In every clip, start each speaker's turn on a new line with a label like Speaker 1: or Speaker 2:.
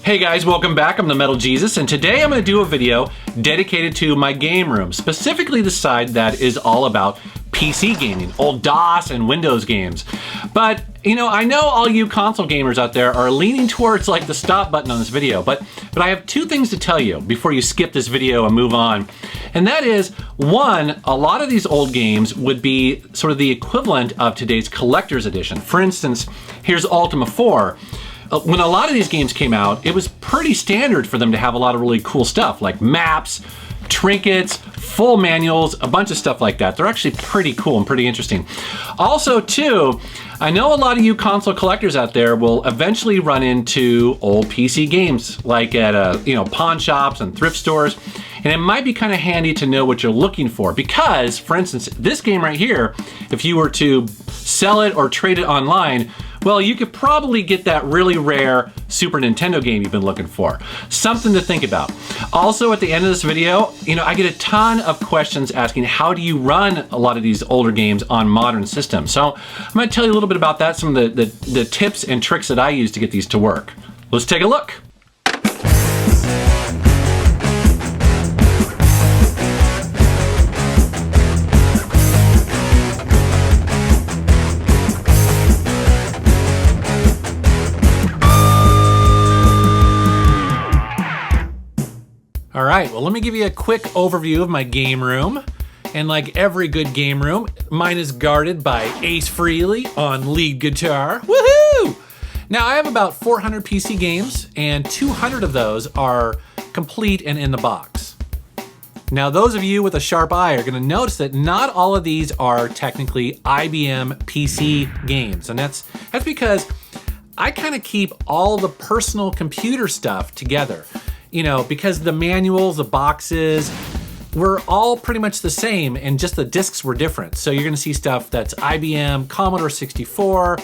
Speaker 1: Hey guys, welcome back. I'm the Metal Jesus, and today I'm going to do a video dedicated to my game room, specifically the side that is all about PC gaming, old DOS and Windows games. But, you know, I know all you console gamers out there are leaning towards like the stop button on this video, but I have two things to tell you before you skip this video and move on. And that is, one, a lot of these old games would be sort of the equivalent of today's collector's edition. For instance, here's Ultima IV. When a lot of these games came out, it was pretty standard for them to have a lot of really cool stuff like maps, trinkets, full manuals, a bunch of stuff like that. They're actually pretty cool and pretty interesting. Also, too, I know a lot of you console collectors out there will eventually run into old PC games like at pawn shops and thrift stores, and it might be kind of handy to know what you're looking for because, for instance, this game right here, if you were to sell it or trade it online, well, you could probably get that really rare Super Nintendo game you've been looking for. Something to think about. Also, at the end of this video, I get a ton of questions asking how do you run a lot of these older games on modern systems. So I'm going to tell you a little bit about that, some of the tips and tricks that I use to get these to work. Let's take a look. All right, well, let me give you a quick overview of my game room. And like every good game room, mine is guarded by Ace Frehley on lead guitar. Woohoo! Now, I have about 400 PC games, and 200 of those are complete and in the box. Now, those of you with a sharp eye are gonna notice that not all of these are technically IBM PC games. And that's because I kind of keep all the personal computer stuff together. Because the manuals, the boxes, were all pretty much the same and just the discs were different. So you're gonna see stuff that's IBM, Commodore 64,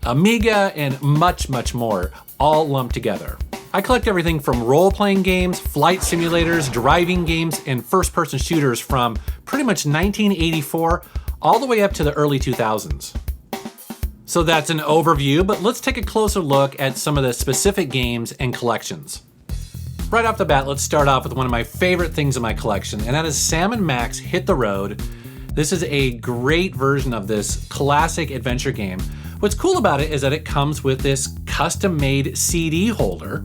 Speaker 1: Amiga, and much, much more, all lumped together. I collect everything from role-playing games, flight simulators, driving games, and first-person shooters from pretty much 1984 all the way up to the early 2000s. So that's an overview, but let's take a closer look at some of the specific games and collections. Right off the bat, let's start off with one of my favorite things in my collection, and that is Sam & Max Hit the Road. This is a great version of this classic adventure game. What's cool about it is that it comes with this custom-made CD holder.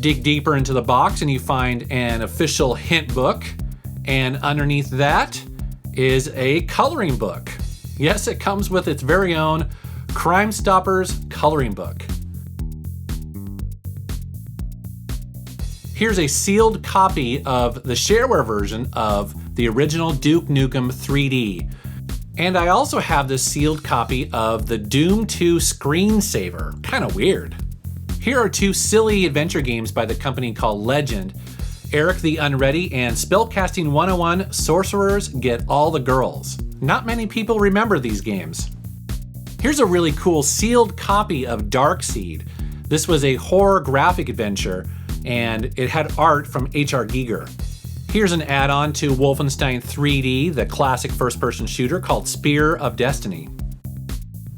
Speaker 1: Dig deeper into the box and you find an official hint book, and underneath that is a coloring book. Yes, it comes with its very own Crime Stoppers coloring book. Here's a sealed copy of the shareware version of the original Duke Nukem 3D. And I also have this sealed copy of the Doom 2 screensaver. Kind of weird. Here are two silly adventure games by the company called Legend. Erik the Unready and Spellcasting 101 Sorcerers Get All the Girls. Not many people remember these games. Here's a really cool sealed copy of Darkseed. This was a horror graphic adventure, and it had art from H.R. Giger. Here's an add-on to Wolfenstein 3D, the classic first-person shooter called Spear of Destiny.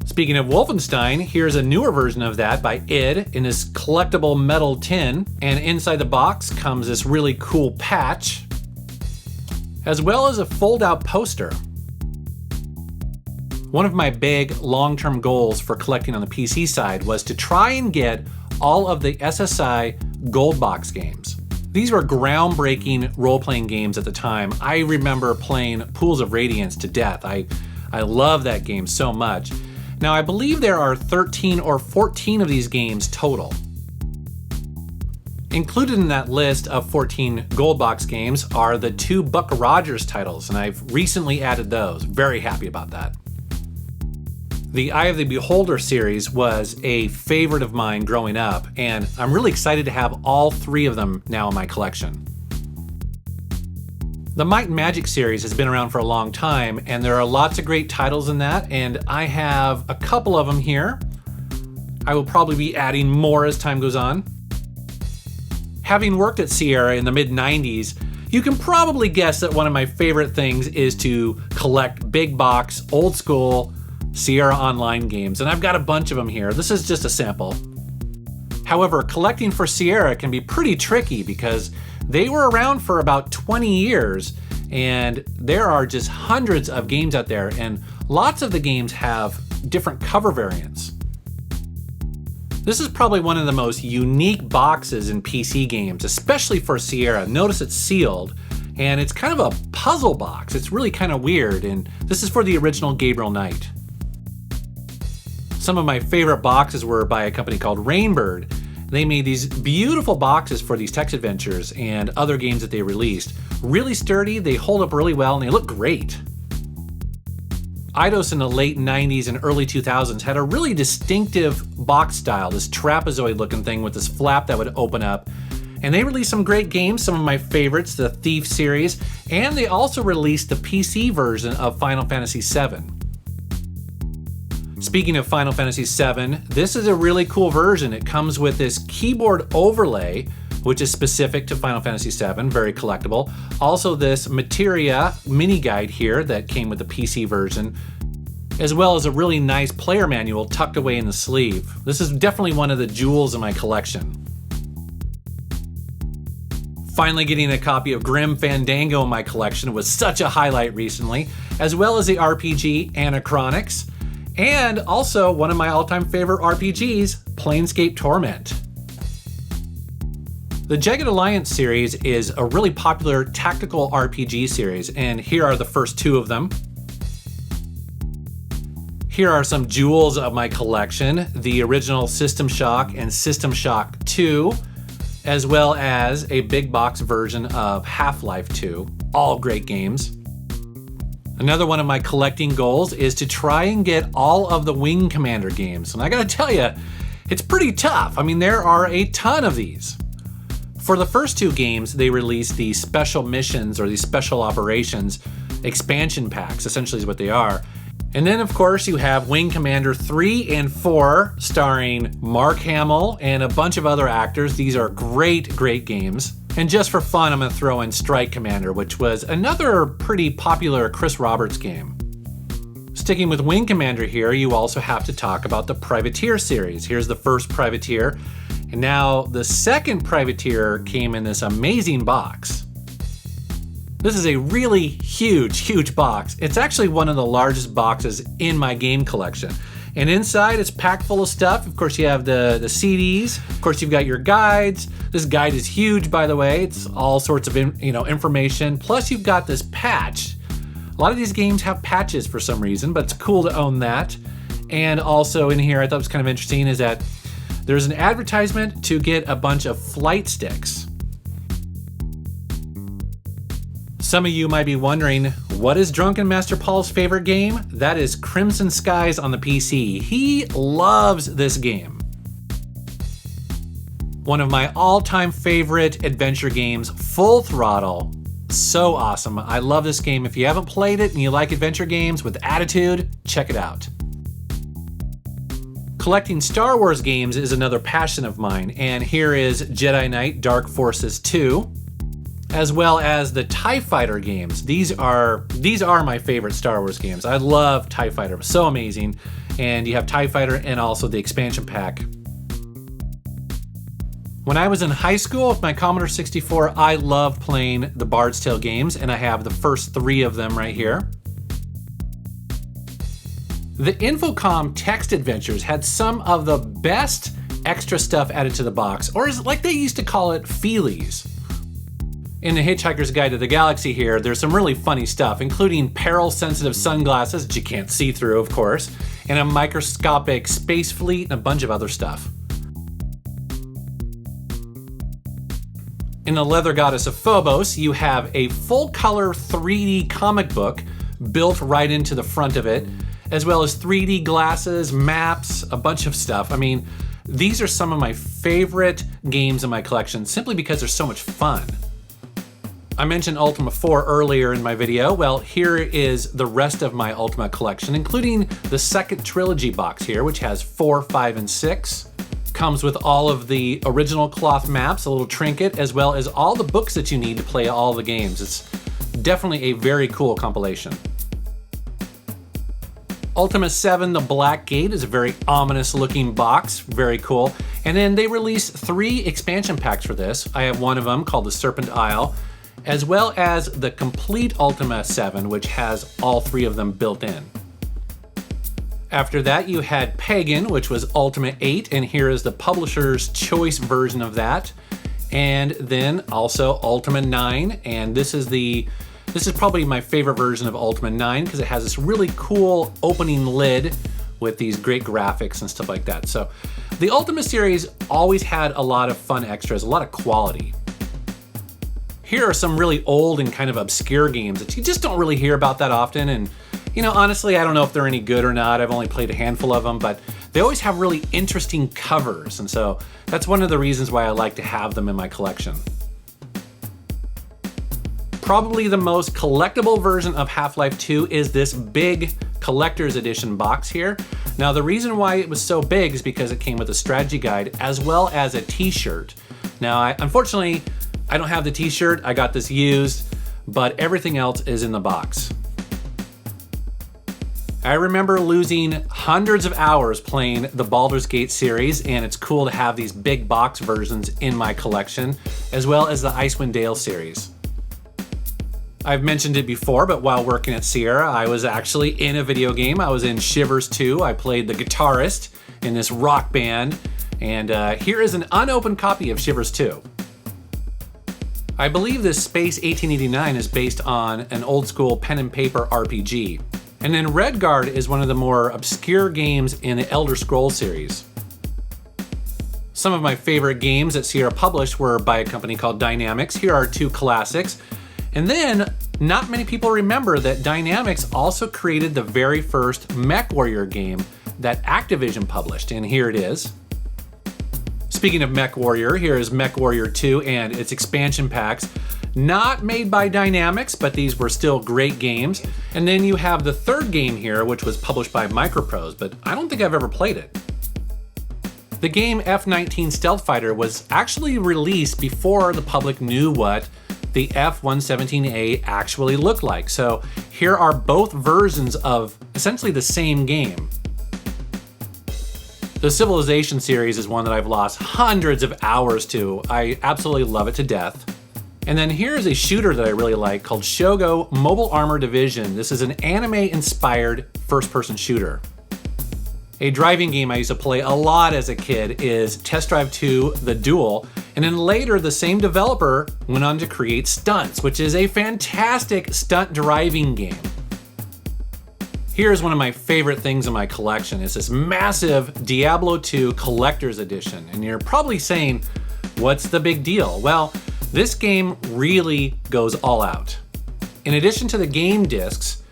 Speaker 1: Speaking of Wolfenstein, here's a newer version of that by id in this collectible metal tin, and inside the box comes this really cool patch, as well as a fold-out poster. One of my big long-term goals for collecting on the PC side was to try and get all of the SSI Gold Box games. These were groundbreaking role-playing games at the time. I remember playing Pools of Radiance to death. I love that game so much. Now, I believe there are 13 or 14 of these games total. Included in that list of 14 Gold Box games are the 2 Buck Rogers titles, and I've recently added those. Very happy about that. The Eye of the Beholder series was a favorite of mine growing up, and I'm really excited to have all 3 of them now in my collection. The Might and Magic series has been around for a long time, and there are lots of great titles in that, and I have a couple of them here. I will probably be adding more as time goes on. Having worked at Sierra in the mid-90s, you can probably guess that one of my favorite things is to collect big box, old school Sierra Online games, and I've got a bunch of them here. This is just a sample. However, collecting for Sierra can be pretty tricky because they were around for about 20 years and there are just hundreds of games out there, and lots of the games have different cover variants. This is probably one of the most unique boxes in PC games, especially for Sierra. Notice it's sealed, and it's kind of a puzzle box. It's really kind of weird, and this is for the original Gabriel Knight. Some of my favorite boxes were by a company called Rainbird. They made these beautiful boxes for these text adventures and other games that they released. Really sturdy, they hold up really well, and they look great. Eidos in the late 90s and early 2000s had a really distinctive box style, this trapezoid looking thing with this flap that would open up. And they released some great games, some of my favorites, the Thief series, and they also released the PC version of Final Fantasy VII. Speaking of Final Fantasy VII, this is a really cool version. It comes with this keyboard overlay, which is specific to Final Fantasy VII, very collectible. Also this materia mini guide here that came with the PC version, as well as a really nice player manual tucked away in the sleeve. This is definitely one of the jewels in my collection. Finally getting a copy of Grim Fandango in my collection was such a highlight recently, as well as the RPG Anachronics, and also one of my all-time favorite RPGs, Planescape Torment. The Jagged Alliance series is a really popular tactical RPG series, and here are the first two of them. Here are some jewels of my collection, the original System Shock and System Shock 2, as well as a big box version of Half-Life 2, all great games. Another one of my collecting goals is to try and get all of the Wing Commander games, and I gotta tell you, it's pretty tough. I mean, there are a ton of these. For the first two games, they released the special missions or the special operations expansion packs, essentially is what they are. And then of course you have Wing Commander 3 and 4 starring Mark Hamill and a bunch of other actors. These are great games. And just for fun, I'm gonna throw in Strike Commander, which was another pretty popular Chris Roberts game. Sticking with Wing Commander here, you also have to talk about the Privateer series. Here's the first Privateer. And now the second Privateer came in this amazing box. This is a really huge box. It's actually one of the largest boxes in my game collection. And inside it's packed full of stuff. Of course you have the CDs. Of course you've got your guides. This guide is huge, by the way. It's all sorts of information. Plus you've got this patch. A lot of these games have patches for some reason, but it's cool to own that. And also in here, I thought was kind of interesting is that there's an advertisement to get a bunch of flight sticks. Some of you might be wondering, what is Drunken Master Paul's favorite game? That is Crimson Skies on the PC. He loves this game. One of my all-time favorite adventure games, Full Throttle. So awesome. I love this game. If you haven't played it and you like adventure games with attitude, check it out. Collecting Star Wars games is another passion of mine, and here is Jedi Knight Dark Forces 2, as well as the TIE Fighter games. These are my favorite Star Wars games. I love TIE Fighter, so amazing. And you have TIE Fighter and also the expansion pack. When I was in high school with my Commodore 64, I loved playing the Bards Tale games, and I have the first 3 of them right here. The Infocomm text adventures had some of the best extra stuff added to the box, or as like they used to call it, feelies. In the Hitchhiker's Guide to the Galaxy here, there's some really funny stuff, including peril-sensitive sunglasses that you can't see through, of course, and a microscopic space fleet and a bunch of other stuff. In the Leather Goddess of Phobos, you have a full-color 3D comic book built right into the front of it, as well as 3D glasses, maps, a bunch of stuff. I mean, these are some of my favorite games in my collection simply because they're so much fun. I mentioned Ultima IV earlier in my video. Well, here is the rest of my Ultima collection, including the second trilogy box here, which has 4, 5, and 6. Comes with all of the original cloth maps, a little trinket, as well as all the books that you need to play all the games. It's definitely a very cool compilation. Ultima VII, the Black Gate, is a very ominous looking box, very cool. And then they released 3 expansion packs for this. I have one of them called the Serpent Isle, as well as the complete Ultima VII, which has all 3 of them built in. After that, you had Pagan, which was Ultima VIII, and here is the publisher's choice version of that. And then also Ultima IX, and this is probably my favorite version of Ultima IX because it has this really cool opening lid with these great graphics and stuff like that. So the Ultima series always had a lot of fun extras, a lot of quality. Here are some really old and kind of obscure games that you just don't really hear about that often, and you know, honestly, I don't know if they're any good or not. I've only played a handful of them, but they always have really interesting covers, and so that's one of the reasons why I like to have them in my collection. Probably the most collectible version of Half-Life 2 is this big collector's edition box here. Now, the reason why it was so big is because it came with a strategy guide as well as a t-shirt. Now, unfortunately, I don't have the t-shirt. I got this used, but everything else is in the box. I remember losing hundreds of hours playing the Baldurs Gate series, and it's cool to have these big box versions in my collection, as well as the Icewind Dale series. I've mentioned it before, but while working at Sierra, I was actually in a video game. I was in Shivers 2. I played the guitarist in this rock band, and here is an unopened copy of Shivers 2. I believe this Space 1889 is based on an old school pen and paper RPG. And then Redguard is one of the more obscure games in the Elder Scrolls series. Some of my favorite games that Sierra published were by a company called Dynamics. Here are 2 classics. And then, not many people remember that Dynamics also created the very first MechWarrior game that Activision published, and here it is. Speaking of MechWarrior, here is MechWarrior II and its expansion packs. Not made by Dynamics, but these were still great games. And then you have the 3rd game here, which was published by Microprose, but I don't think I've ever played it. The game F19 Stealth Fighter was actually released before the public knew what the F-117A actually looked like. So here are both versions of essentially the same game. The Civilization series is one that I've lost hundreds of hours to. I absolutely love it to death. And then here's a shooter that I really like called Shogo Mobile Armor Division. This is an anime-inspired first-person shooter. A driving game I used to play a lot as a kid is Test Drive 2 The Duel, and then later the same developer went on to create Stunts, which is a fantastic stunt driving game. Here's one of my favorite things in my collection. It's this massive Diablo II Collector's Edition, and you're probably saying, what's the big deal? Well, this game really goes all out. In addition to the game discs,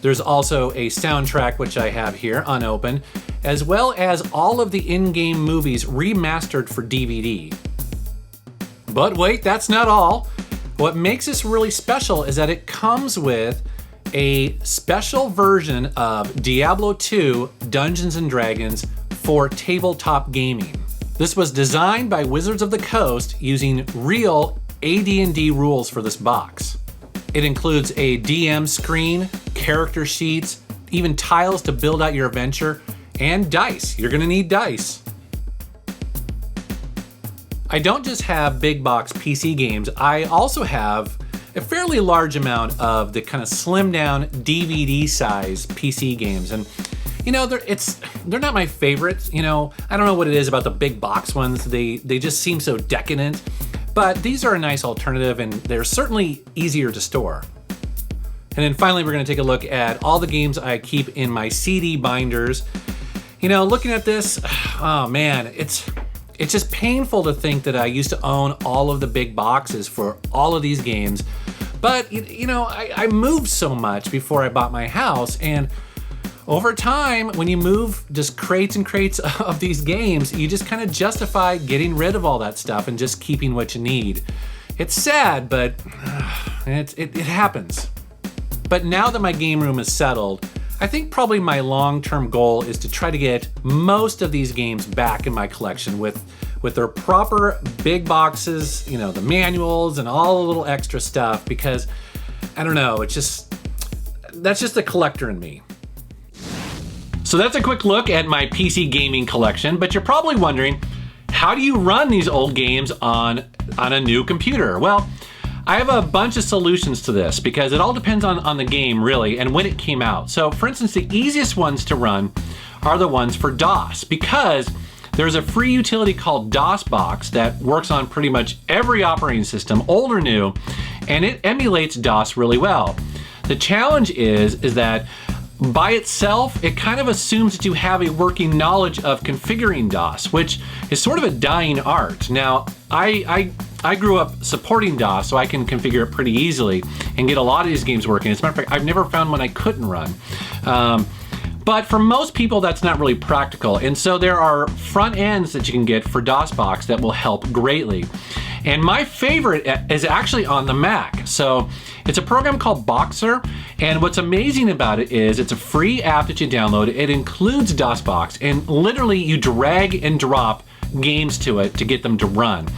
Speaker 1: there's also a soundtrack, which I have here unopened, as well as all of the in-game movies remastered for DVD. But wait, that's not all. What makes this really special is that it comes with a special version of Diablo II Dungeons & Dragons for tabletop gaming. This was designed by Wizards of the Coast using real AD&D rules for this box. It includes a DM screen, character sheets, even tiles to build out your adventure, and dice. You're gonna need dice. I don't just have big box PC games, I also have a fairly large amount of the kind of slim down DVD size PC games. And you know, they're not my favorites. You know, I don't know what it is about the big box ones. They just seem so decadent. But these are a nice alternative, and they're certainly easier to store. And then finally, we're gonna take a look at all the games I keep in my CD binders. You know, looking at this, oh man, it's just painful to think that I used to own all of the big boxes for all of these games. But you know, I moved so much before I bought my house, and over time, when you move just crates and crates of these games, you just kind of justify getting rid of all that stuff and just keeping what you need. It's sad, but it happens. But now that my game room is settled, I think probably my long-term goal is to try to get most of these games back in my collection with their proper big boxes, you know, the manuals and all the little extra stuff, because I don't know, that's just the collector in me. So that's a quick look at my PC gaming collection, but you're probably wondering, how how do you run these old games on a new computer? Well, I have a bunch of solutions to this because it all depends on the game really and when it came out. So for instance, the easiest ones to run are the ones for DOS because there's a free utility called DOSBox that works on pretty much every operating system, old or new, and it emulates DOS really well. The challenge is that by itself, it kind of assumes that you have a working knowledge of configuring DOS, which is sort of a dying art. Now, I grew up supporting DOS, so I can configure it pretty easily and get a lot of these games working. As a matter of fact, I've never found one I couldn't run. But for most people, that's not really practical. And so there are front ends that you can get for DOSBox that will help greatly. And my favorite is actually on the Mac. So it's a program called Boxer. And what's amazing about it is it's a free app that you download. It includes DOSBox. And literally you drag and drop games to it to get them to run.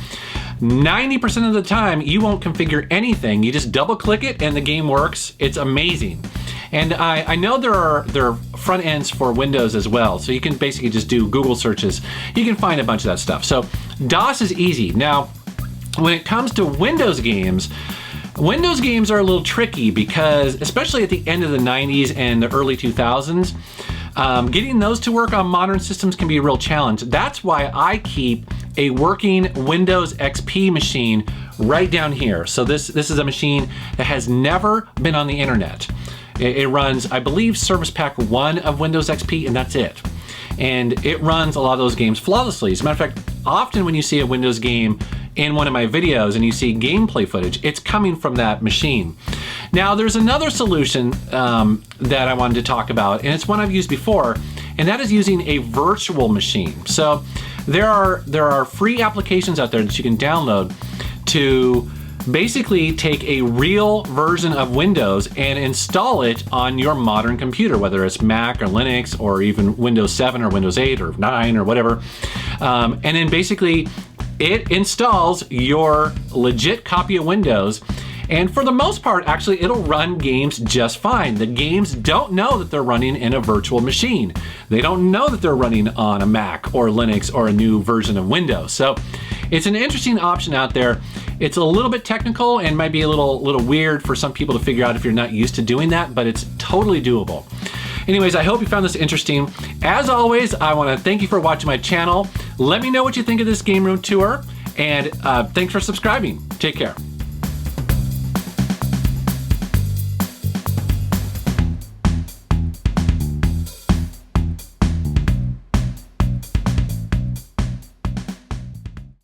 Speaker 1: 90% of the time, you won't configure anything. You just double click it and the game works. It's amazing. And I know there are front ends for Windows as well. So you can basically just do Google searches. You can find a bunch of that stuff. So DOS is easy. Now, when it comes to Windows games are a little tricky because, especially at the end of the 90s and the early 2000s, getting those to work on modern systems can be a real challenge. That's why I keep a working Windows XP machine right down here. So this is a machine that has never been on the internet. It runs, I believe, Service Pack 1 of Windows XP, and that's it. And it runs a lot of those games flawlessly. As a matter of fact, often when you see a Windows game in one of my videos and you see gameplay footage, it's coming from that machine. Now, there's another solution that I wanted to talk about, and it's one I've used before, and that is using a virtual machine. So there are free applications out there that you can download to basically take a real version of Windows and install it on your modern computer, whether it's Mac or Linux or even Windows 7 or Windows 8 or 9 or whatever. And then basically it installs your legit copy of Windows. And for the most part, actually, it'll run games just fine. The games don't know that they're running in a virtual machine. They don't know that they're running on a Mac or Linux or a new version of Windows. So it's an interesting option out there. It's a little bit technical and might be a little weird for some people to figure out if you're not used to doing that, but it's totally doable. Anyways, I hope you found this interesting. As always, I want to thank you for watching my channel. Let me know what you think of this game room tour, and thanks for subscribing. Take care.